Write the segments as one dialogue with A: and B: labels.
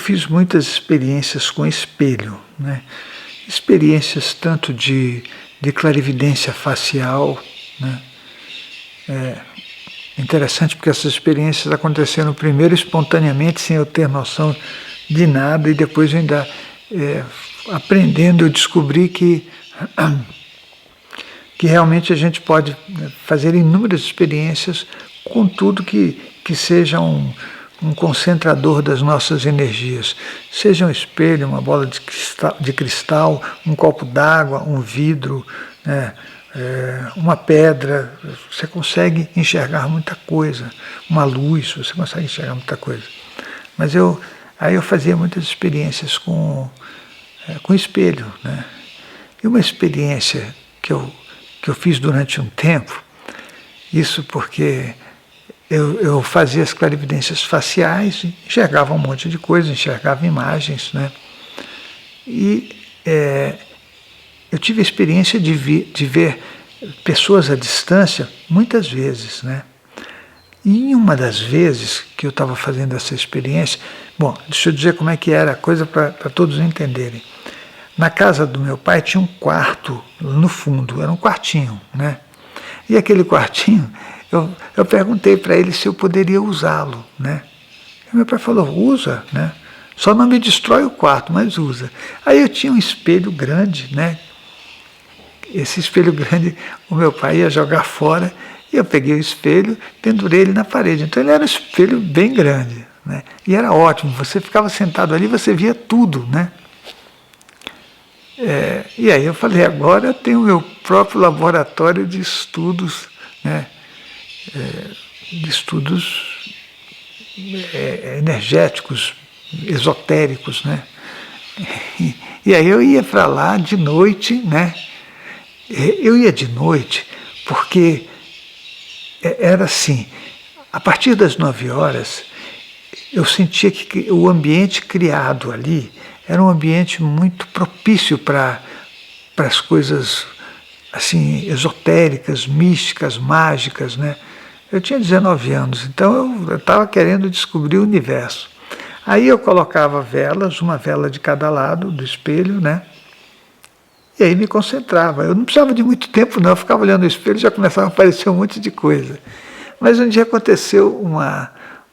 A: fiz muitas experiências com espelho, né? Experiências tanto de clarividência facial, né? Interessante porque essas experiências aconteceram primeiro espontaneamente, sem eu ter noção de nada, e depois eu ainda aprendendo eu descobri que realmente a gente pode fazer inúmeras experiências com tudo que seja um concentrador das nossas energias. Seja um espelho, uma bola de cristal, um copo d'água, um vidro, né, uma pedra. Você consegue enxergar muita coisa. Uma luz, você consegue enxergar muita coisa. Mas aí eu fazia muitas experiências com espelho, né? E uma experiência que eu fiz durante um tempo, isso porque eu fazia as clarividências faciais, enxergava um monte de coisa, enxergava imagens, né? E eu tive a experiência de ver pessoas à distância muitas vezes, né? E em uma das vezes que eu estava fazendo essa experiência, bom, deixa eu dizer como é que era a coisa para todos entenderem. Na casa do meu pai tinha um quarto no fundo, era um quartinho, né? E aquele quartinho, eu perguntei para ele se eu poderia usá-lo, né? E meu pai falou, usa, né? Só não me destrói o quarto, mas usa. Aí eu tinha um espelho grande, né? Esse espelho grande, o meu pai ia jogar fora, e eu peguei o espelho, pendurei ele na parede. Então ele era um espelho bem grande, né? E era ótimo, você ficava sentado ali, você via tudo, né? E aí eu falei, agora eu tenho o meu próprio laboratório de estudos, né? De estudos energéticos, esotéricos, né? E aí eu ia para lá de noite, né? Eu ia de noite porque era assim, a partir das 9 horas, eu sentia que o ambiente criado ali era um ambiente muito propício para as coisas assim esotéricas, místicas, mágicas, né? Eu tinha 19 anos, então eu estava querendo descobrir o universo. Aí eu colocava velas, uma vela de cada lado do espelho, né? E aí me concentrava. Eu não precisava de muito tempo, não. Eu ficava olhando o espelho e já começava a aparecer um monte de coisa. Mas um dia aconteceu uma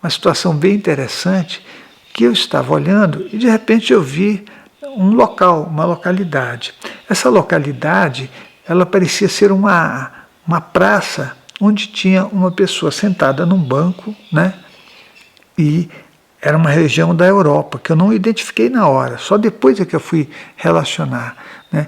A: situação bem interessante, que eu estava olhando e de repente eu vi um local, uma localidade. Essa localidade, ela parecia ser uma praça onde tinha uma pessoa sentada num banco, né? E era uma região da Europa, que eu não identifiquei na hora, só depois é que eu fui relacionar, né?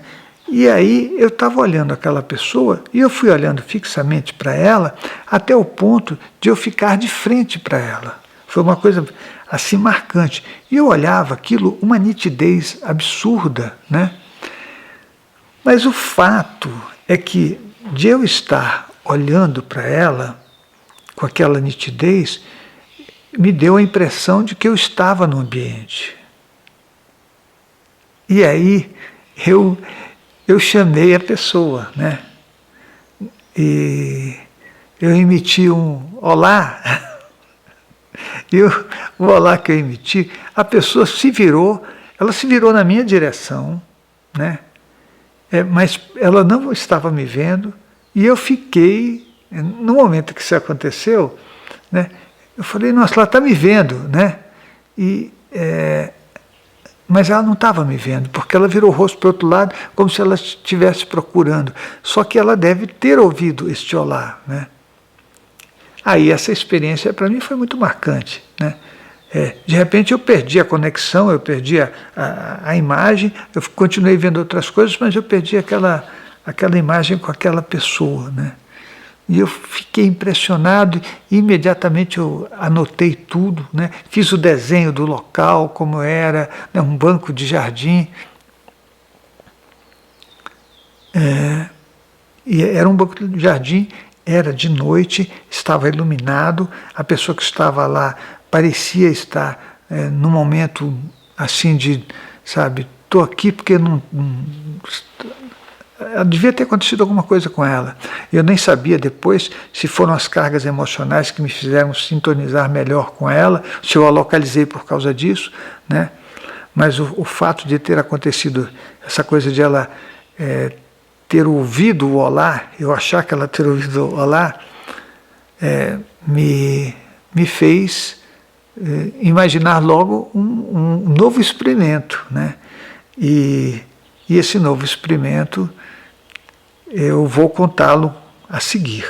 A: E aí eu estava olhando aquela pessoa e eu fui olhando fixamente para ela até o ponto de eu ficar de frente para ela. Foi uma coisa assim marcante. E eu olhava aquilo, uma nitidez absurda, né? Mas o fato é que de eu estar olhando para ela com aquela nitidez, me deu a impressão de que eu estava no ambiente. E aí eu chamei a pessoa, né? E eu emiti um olá. E o olá que eu emiti, a pessoa se virou, ela se virou na minha direção, né? Mas ela não estava me vendo, e eu fiquei, no momento que isso aconteceu, né? Eu falei, nossa, ela está me vendo, né? Mas ela não estava me vendo, porque ela virou o rosto para o outro lado, como se ela estivesse procurando. Só que ela deve ter ouvido este olá, né? Aí essa experiência para mim foi muito marcante, né? De repente eu perdi a conexão, eu perdi a imagem, eu continuei vendo outras coisas, mas eu perdi aquela imagem com aquela pessoa, né? E eu fiquei impressionado e imediatamente eu anotei tudo, né? Fiz o desenho do local, como era, né? Um banco de jardim. E era um banco de jardim, era de noite, estava iluminado, a pessoa que estava lá parecia estar num momento assim de, sabe, estou aqui porque não devia ter acontecido alguma coisa com ela. Eu nem sabia depois se foram as cargas emocionais que me fizeram sintonizar melhor com ela, se eu a localizei por causa disso, né? Mas o fato de ter acontecido essa coisa de ela ter ouvido o olá, eu achar que ela ter ouvido o olá, me fez imaginar logo um novo experimento, né? E esse novo experimento eu vou contá-lo a seguir.